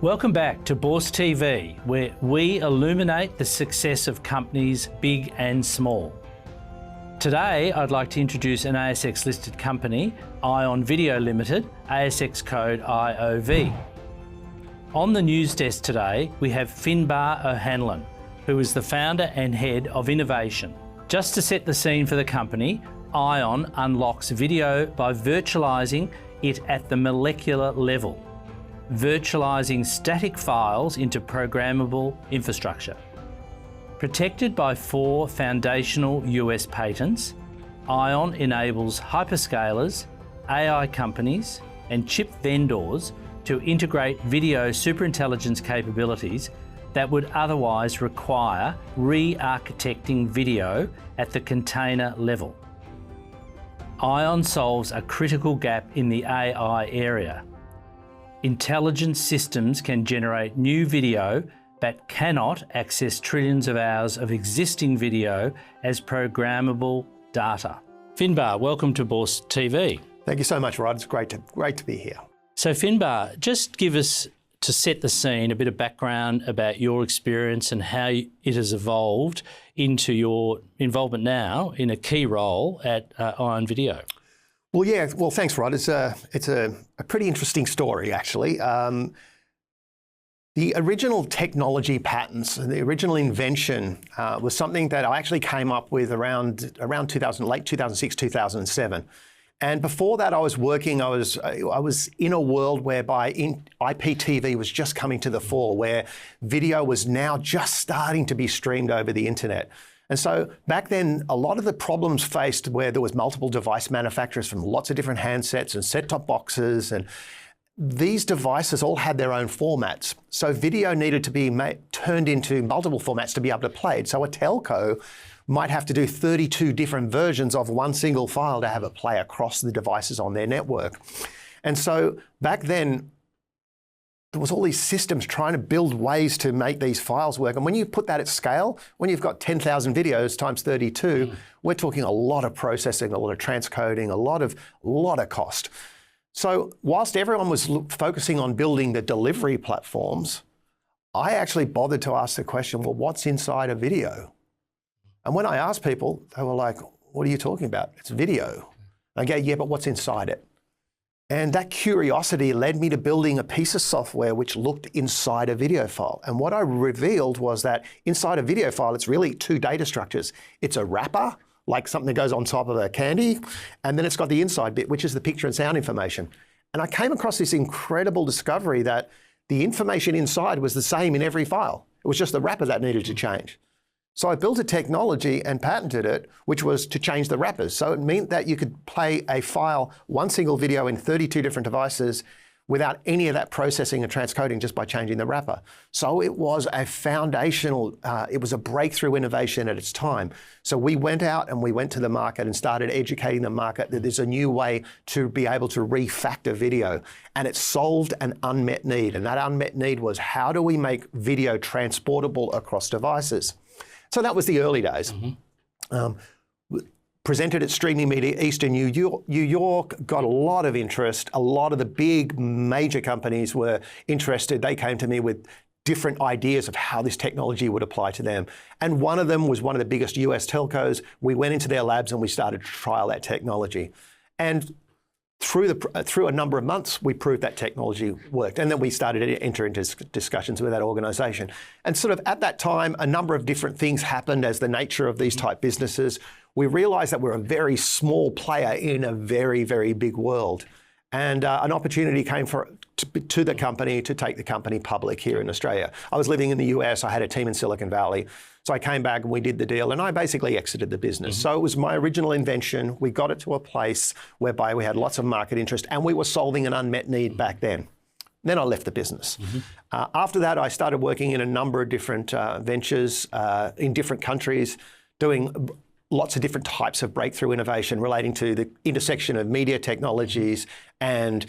Welcome back to Boursetv, where we illuminate the success of companies big and small. Today, I'd like to introduce an ASX-listed company, ION Video Limited, ASX code IOV. On the news desk today, we have Finbar O'Hanlon, who is the founder and head of innovation. Just to set the scene for the company, ION unlocks video by virtualising it at the molecular level, virtualising static files into programmable infrastructure. Protected by 4 foundational US patents, ION enables hyperscalers, AI companies and chip vendors to integrate video superintelligence capabilities that would otherwise require re-architecting video at the container level. ION solves a critical gap in the AI area. Intelligent systems can generate new video but cannot access trillions of hours of existing video as programmable data. Finbar, welcome to Boursetv. Thank you so much, Rod. It's great to be here. So Finbar, just give us, to set the scene, a bit of background about your experience and how it has evolved into your involvement now in a key role at ION Video. Well, thanks, Rod. It's a pretty interesting story, actually. The original technology patents, the original invention was something that I actually came up with around late 2006, 2007. And before that, I was working, I was in a world whereby IPTV was just coming to the fore, where video was now just starting to be streamed over the internet. And so back then, a lot of the problems faced where there was multiple device manufacturers from lots of different handsets and set-top boxes, and these devices all had their own formats. So video needed to be turned into multiple formats to be able to play it. So a telco might have to do 32 different versions of one single file to have it play across the devices on their network. And so back then, there was all these systems trying to build ways to make these files work. And when you put that at scale, when you've got 10,000 videos times 32, we're talking a lot of processing, a lot of transcoding, a lot of cost. So whilst everyone was focusing on building the delivery platforms, I actually bothered to ask the question, well, what's inside a video? And when I asked people, they were like, what are you talking about? It's video. I go, yeah, but what's inside it? And that curiosity led me to building a piece of software which looked inside a video file. And what I revealed was that inside a video file, it's really 2 data structures. It's a wrapper, like something that goes on top of a candy, and then it's got the inside bit, which is the picture and sound information. And I came across this incredible discovery that the information inside was the same in every file. It was just the wrapper that needed to change. So I built a technology and patented it, which was to change the wrappers. So it meant that you could play a file, one single video in 32 different devices without any of that processing and transcoding, just by changing the wrapper. So it was a foundational, it was a breakthrough innovation at its time. So we went out and we went to the market and started educating the market that there's a new way to be able to refactor video. And it solved an unmet need. And that unmet need was, how do we make video transportable across devices? So that was the early days. Presented at Streaming Media East in New York, got a lot of interest. A lot of the big major companies were interested. They came to me with different ideas of how this technology would apply to them. And one of them was one of the biggest US telcos. We went into their labs and we started to trial that technology. And through a number of months, we proved that technology worked. And then we started to enter into discussions with that organization. And sort of at that time, a number of different things happened as the nature of these type businesses. We realized that we're a very small player in a very, very big world. And an opportunity came to the company to take the company public here in Australia. I was living in the US, I had a team in Silicon Valley. So I came back and we did the deal and I basically exited the business. So it was my original invention. We got it to a place whereby we had lots of market interest and we were solving an unmet need back then. Then I left the business. After that, I started working in a number of different ventures in different countries, doing lots of different types of breakthrough innovation relating to the intersection of media technologies and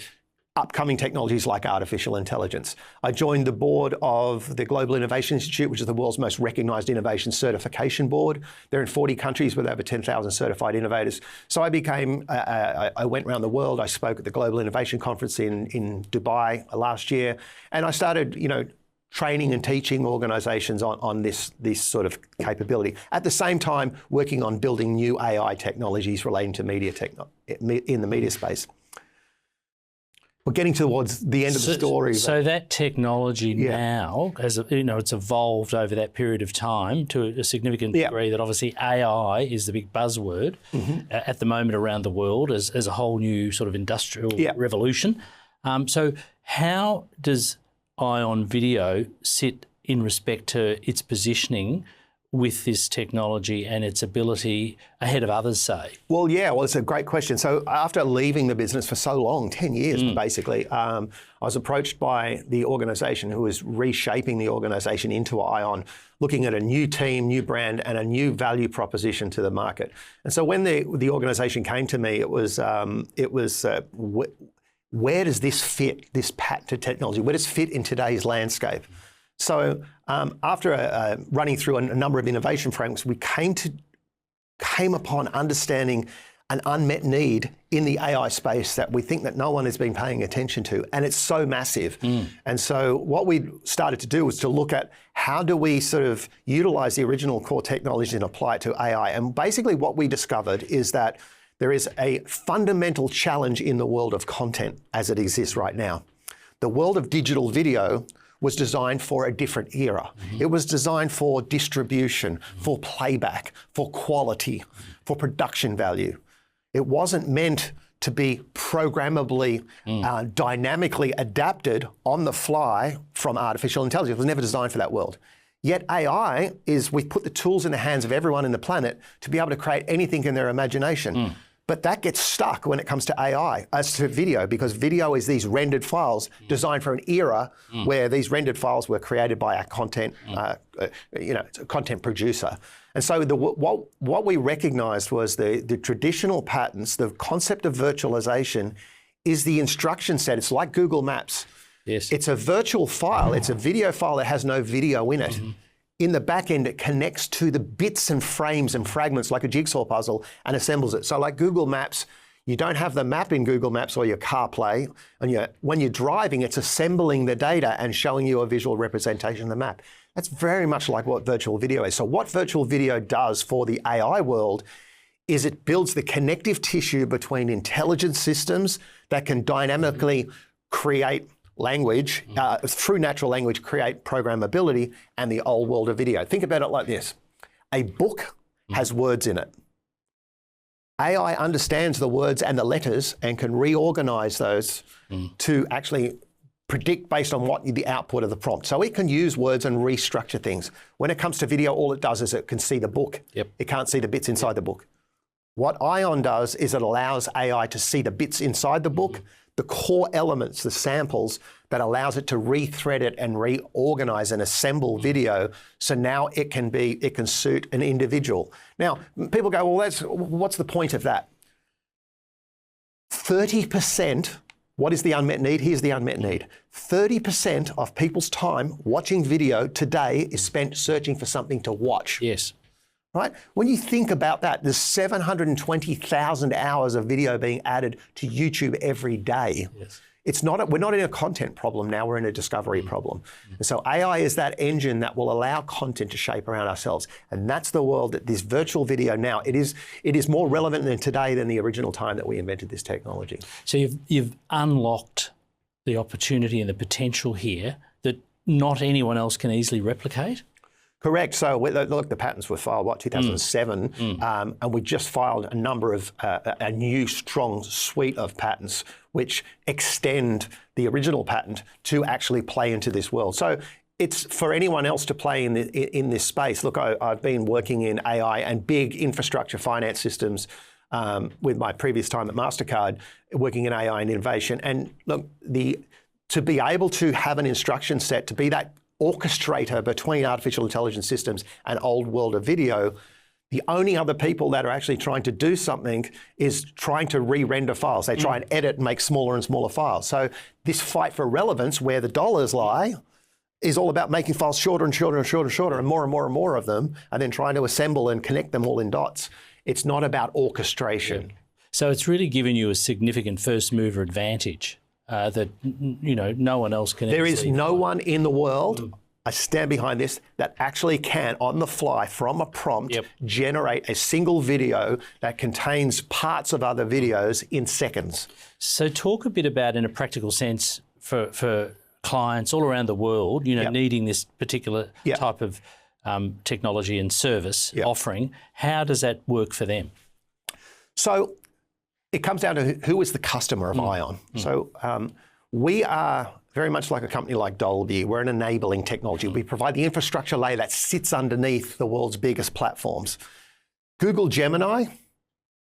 upcoming technologies like artificial intelligence. I joined the board of the Global Innovation Institute, which is the world's most recognized innovation certification board. They're in 40 countries with over 10,000 certified innovators. So I went around the world. I spoke at the Global Innovation Conference in Dubai last year, and I started, training and teaching organizations on this sort of capability. At the same time, working on building new AI technologies relating to media in the media space. We're getting towards the end of the story. So that technology now, as it's evolved over that period of time to a significant degree. That obviously AI is the big buzzword at the moment around the world as a whole new sort of industrial revolution. So how does ION Video sit in respect to its positioning with this technology and its ability ahead of others, say? Well, it's a great question. So after leaving the business for so long, 10 years basically, I was approached by the organisation who was reshaping the organisation into ION, looking at a new team, new brand and a new value proposition to the market. And so when the organisation came to me, it was where does this fit, this patented technology, where does it fit in today's landscape? So after running through a number of innovation frameworks, we came upon understanding an unmet need in the AI space that we think that no one has been paying attention to, and it's so massive. And so what we started to do was to look at how do we sort of utilize the original core technology and apply it to AI. And basically what we discovered is that there is a fundamental challenge in the world of content as it exists right now. The world of digital video was designed for a different era. It was designed for distribution, for playback, for quality, for production value. It wasn't meant to be programmably, dynamically adapted on the fly from artificial intelligence. It was never designed for that world. Yet AI is, we've put the tools in the hands of everyone in the planet to be able to create anything in their imagination. But that gets stuck when it comes to AI, as to video, because video is these rendered files designed for an era where these rendered files were created by a content, content producer. And so what we recognized was the traditional patterns, the concept of virtualization is the instruction set. It's like Google Maps. Yes. It's a virtual file. It's a video file that has no video in it. In the back end, it connects to the bits and frames and fragments like a jigsaw puzzle and assembles it. So like Google Maps, you don't have the map in Google Maps or your CarPlay. And when you're driving, it's assembling the data and showing you a visual representation of the map. That's very much like what virtual video is. So what virtual video does for the AI world is it builds the connective tissue between intelligent systems that can dynamically create language, through natural language, create programmability, and the old world of video. Think about it like this. A book has words in it. AI understands the words and the letters and can reorganize those to actually predict based on what the output of the prompt. So it can use words and restructure things. When it comes to video, all it does is it can see the book. It can't see the bits inside the book. What ION does is it allows AI to see the bits inside the book, the core elements, the samples that allows it to rethread it and reorganize and assemble video. So now it can suit an individual. Now, people go, well, what's the point of that? 30%, what is the unmet need? Here's the unmet need. 30% of people's time watching video today is spent searching for something to watch. Yes. Right? When you think about that, there's 720,000 hours of video being added to YouTube every day. Yes. We're not in a content problem now, we're in a discovery problem. And so AI is that engine that will allow content to shape around ourselves. And that's the world that this virtual video now, it is more relevant than today than the original time that we invented this technology. So you've unlocked the opportunity and the potential here that not anyone else can easily replicate? Correct. So look, the patents were filed, 2007, and we just filed a number of a new strong suite of patents which extend the original patent to actually play into this world. So it's for anyone else to play in this space. Look, I've been working in AI and big infrastructure finance systems with my previous time at MasterCard, working in AI and innovation. And look, to be able to have an instruction set, to be that orchestrator between artificial intelligence systems and old world of video, The only other people that are actually trying to do something is trying to re-render files. They try and edit and make smaller and smaller files. So this fight for relevance, where the dollars lie, is all about making files shorter and shorter and shorter and shorter and more and more and more of them, and then trying to assemble and connect them all in dots. It's not about orchestration. So it's really given you a significant first mover advantage that no one else can. There is no one in the world, I stand behind this, that actually can, on the fly, from a prompt, generate a single video that contains parts of other videos in seconds. So talk a bit about, in a practical sense, for clients all around the world, needing this particular type of technology and service offering, how does that work for them? So it comes down to who is the customer of ION. So we are very much like a company like Dolby. We're an enabling technology. We provide the infrastructure layer that sits underneath the world's biggest platforms. Google Gemini,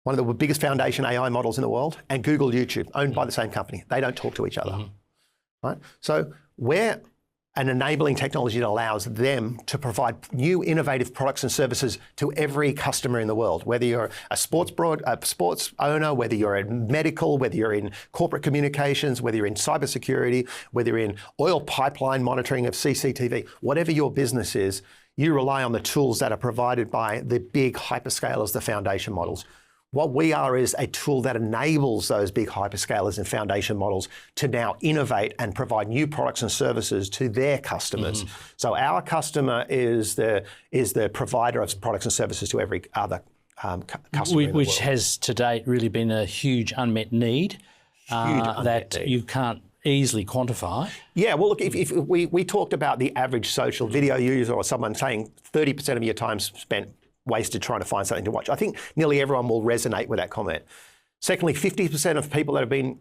one of the biggest foundation AI models in the world, and Google YouTube, owned by the same company. They don't talk to each other. Right? So we're an enabling technology that allows them to provide new innovative products and services to every customer in the world, whether you're a sports owner, whether you're in medical, whether you're in corporate communications, whether you're in cybersecurity, whether you're in oil pipeline monitoring of CCTV, whatever your business is, you rely on the tools that are provided by the big hyperscalers, the foundation models. What we are is a tool that enables those big hyperscalers and foundation models to now innovate and provide new products and services to their customers. So our customer is the provider of products and services to every other customer in the Which world. has to date really been a huge unmet need that you can't easily quantify. Yeah, well, look, if we talked about the average social video user, or someone saying 30% of your time spent wasted trying to find something to watch. I think nearly everyone will resonate with that comment. Secondly, 50% of people that have been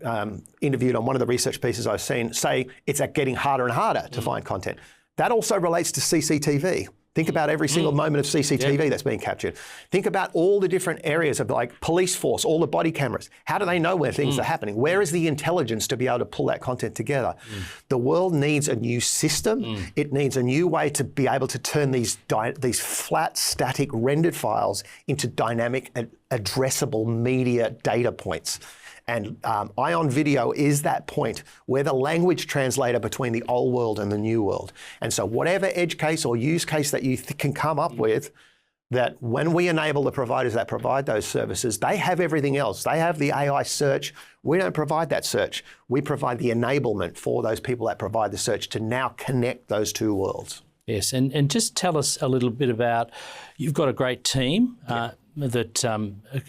interviewed on one of the research pieces I've seen say it's getting harder and harder to find content. That also relates to CCTV. Think about every single moment of CCTV that's being captured. Think about all the different areas of, like, police force, all the body cameras. How do they know where things are happening? Where is the intelligence to be able to pull that content together? The world needs a new system. It needs a new way to be able to turn these flat, static, rendered files into dynamic and addressable media data points. And ION Video is that point. We're the language translator between the old world and the new world. And so whatever edge case or use case that you can come up with, that when we enable the providers that provide those services, they have everything else. They have the AI search. We don't provide that search. We provide the enablement for those people that provide the search to now connect those two worlds. Yes, and just tell us a little bit about, you've got a great team that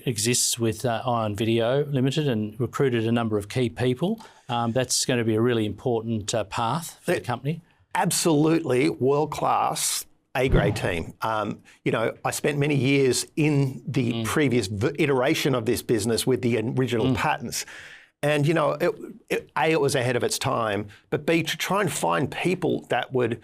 exists with ION Video Limited and recruited a number of key people. That's going to be a really important path for the company. Absolutely world-class, A-grade team. I spent many years in the previous iteration of this business with the original patents. And, A, it was ahead of its time, but B, to try and find people that would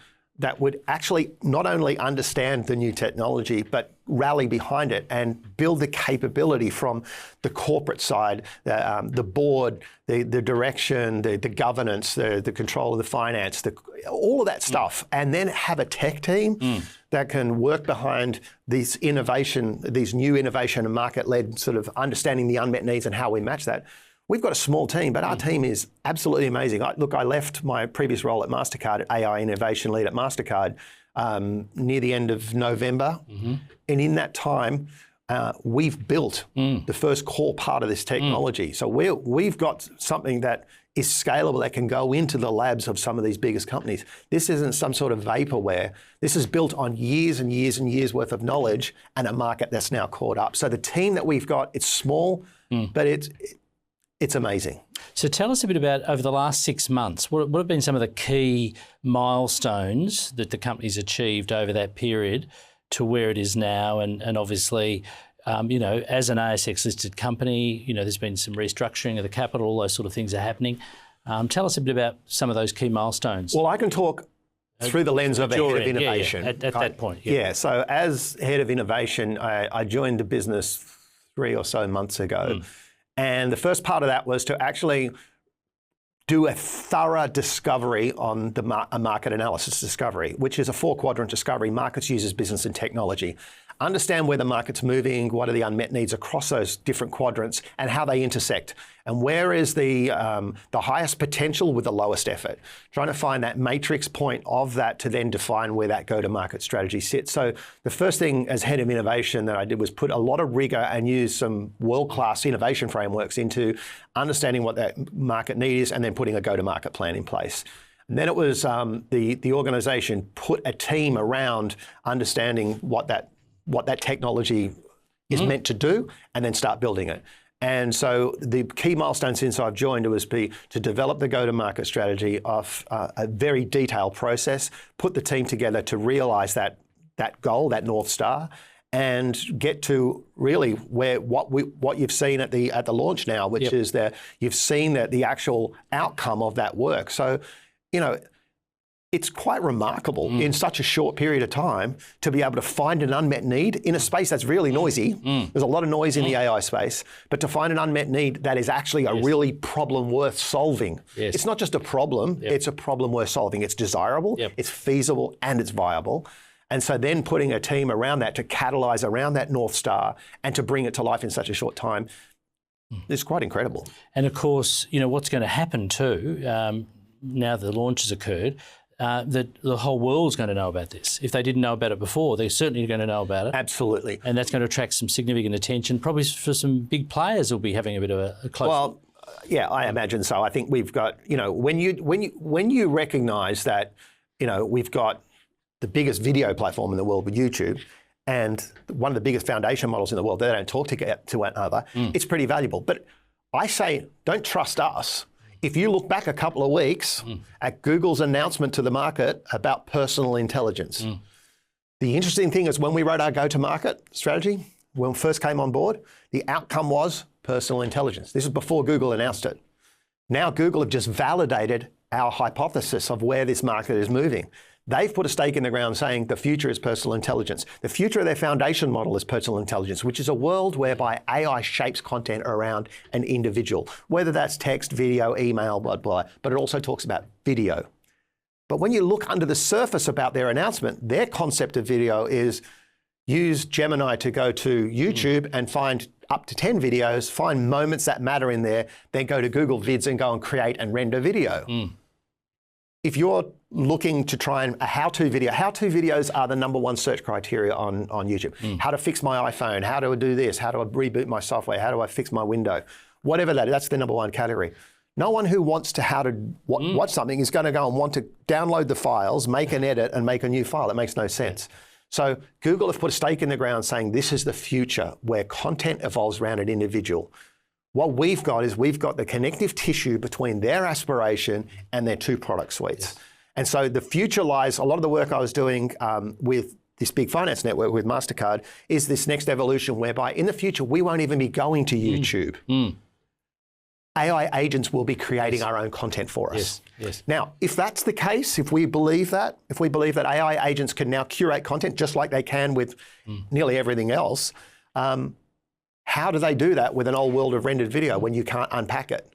actually not only understand the new technology, but rally behind it and build the capability from the corporate side, the board, the direction, the governance, the control of the finance, all of that stuff, and then have a tech team that can work behind these new innovation and market-led sort of understanding the unmet needs and how we match that. We've got a small team, but our team is absolutely amazing. I left my previous role at MasterCard, AI Innovation Lead at MasterCard, near the end of November. And in that time, we've built the first core part of this technology. So we've got something that is scalable, that can go into the labs of some of these biggest companies. This isn't some sort of vaporware. This is built on years and years and years worth of knowledge and a market that's now caught up. So the team that we've got, it's small, but it's amazing. So tell us a bit about, over the last 6 months, what have been some of the key milestones that the company's achieved over that period to where it is now? And obviously, as an ASX listed company, there's been some restructuring of the capital, all those sort of things are happening. Tell us a bit about some of those key milestones. Well, I can talk through the lens of a head of innovation. At that point. So as head of innovation, I joined the business 3 or so months ago. And the first part of that was to actually do a thorough discovery on a market analysis discovery, which is a 4-quadrant discovery: markets, users, business, and technology. understand where the market's moving, what are the unmet needs across those different quadrants, and how they intersect, and where is the highest potential with the lowest effort. Trying to find that matrix point of that to then define where that go-to-market strategy sits. So the first thing as head of innovation that I did was put a lot of rigor and use some world-class innovation frameworks into understanding what that market need is and then putting a go-to-market plan in place. And then it was the organisation put a team around understanding what that technology is meant to do, and then start building it. And so the key milestone since I've joined was to develop the go-to-market strategy of a very detailed process, put the team together to realise that goal, that North Star, and get to really what you've seen at the launch now, which is that you've seen that the actual outcome of that work. So, you know, it's quite remarkable in such a short period of time to be able to find an unmet need in a space that's really noisy. There's a lot of noise in the AI space, but to find an unmet need that is actually a really problem worth solving. It's not just a problem, it's a problem worth solving. It's desirable, it's feasible, and it's viable. And so then putting a team around that to catalyse around that North Star and to bring it to life in such a short time is quite incredible. And of course, you know, what's going to happen too, now the launch has occurred, that the whole world's going to know about this. If they didn't know about it before, they're certainly going to know about it. Absolutely. And that's going to attract some significant attention, probably for some big players who'll be having a bit of a close look. Yeah, I imagine so. I think we've got, you know, when you recognise that, you know, we've got the biggest video platform in the world with YouTube, and one of the biggest foundation models in the world, they don't talk to one another, it's pretty valuable. But I say, don't trust us. If you look back a couple of weeks at Google's announcement to the market about personal intelligence, the interesting thing is when we wrote our go-to-market strategy, when we first came on board, the outcome was personal intelligence. This is before Google announced it. Now Google have just validated our hypothesis of where this market is moving. They've put a stake in the ground saying the future is personal intelligence. The future of their foundation model is personal intelligence, which is a world whereby AI shapes content around an individual, whether that's text, video, email, blah, blah, but it also talks about video. But when you look under the surface about their announcement, their concept of video is use Gemini to go to YouTube and find up to 10 videos, find moments that matter in there, then go to Google Vids and go and create and render video. If you're looking to try and a how-to video, how-to videos are the #1 search criteria on YouTube. How to fix my iPhone, how do I do this, how do I reboot my software, how do I fix my window, whatever that is, that's the #1 category. No one who wants to how to watch something is going to go and want to download the files, make an edit and make a new file. That makes no sense. So Google have put a stake in the ground saying this is the future where content evolves around an individual. What we've got is we've got the connective tissue between their aspiration and their two product suites. And so the future lies, a lot of the work I was doing with this big finance network with MasterCard is this next evolution whereby in the future we won't even be going to YouTube. AI agents will be creating our own content for us. Now, if that's the case, if we believe that AI agents can now curate content just like they can with nearly everything else, how do they do that with an old world of rendered video when you can't unpack it?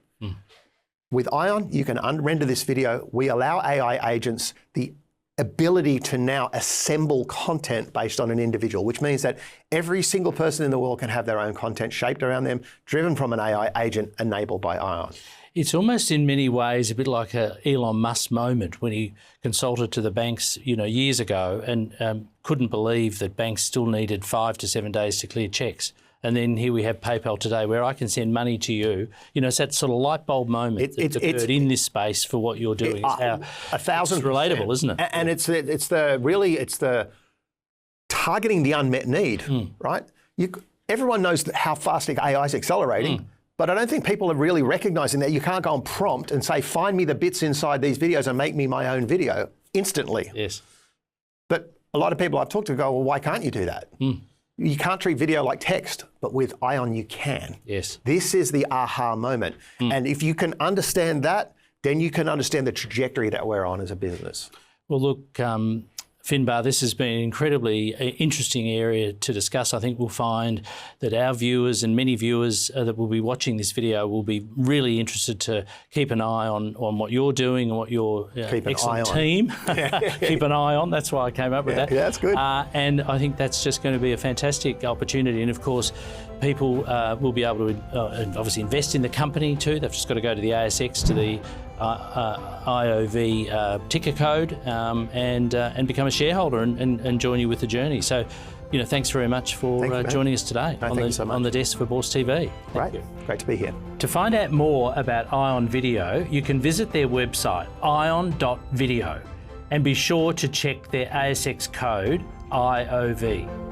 With Ion, you can render this video. We allow AI agents the ability to now assemble content based on an individual, which means that every single person in the world can have their own content shaped around them, driven from an AI agent enabled by Ion. It's almost in many ways a bit like a Elon Musk moment when he consulted to the banks, you know, years ago and couldn't believe that banks still needed 5 to 7 days to clear checks. And then here we have PayPal today where I can send money to you. You know, it's that sort of light bulb moment that's occurred in this space for what you're doing. It's how 1,000%. It's relatable, isn't it? And it's the targeting the unmet need, right? Everyone knows how fast AI is accelerating, but I don't think people are really recognizing that you can't go and prompt and say, find me the bits inside these videos and make me my own video instantly. But a lot of people I've talked to go, well, why can't you do that? You can't treat video like text, but with Ion you can. This is the aha moment. And if you can understand that, then you can understand the trajectory that we're on as a business. Well, look, Finbar, this has been an incredibly interesting area to discuss. I think we'll find that our viewers and many viewers that will be watching this video will be really interested to keep an eye on what you're doing and what your excellent team keep an eye on. That's why I came up with that. Yeah, that's good. And I think that's just going to be a fantastic opportunity. And of course, people will be able to obviously invest in the company too. They've just got to go to the ASX, to the IOV ticker code, and become a shareholder and join you with the journey. So, thanks very much for joining us today on the desk for Boursetv. Great to be here. To find out more about ION Video, you can visit their website, ion.video, and be sure to check their ASX code, IOV.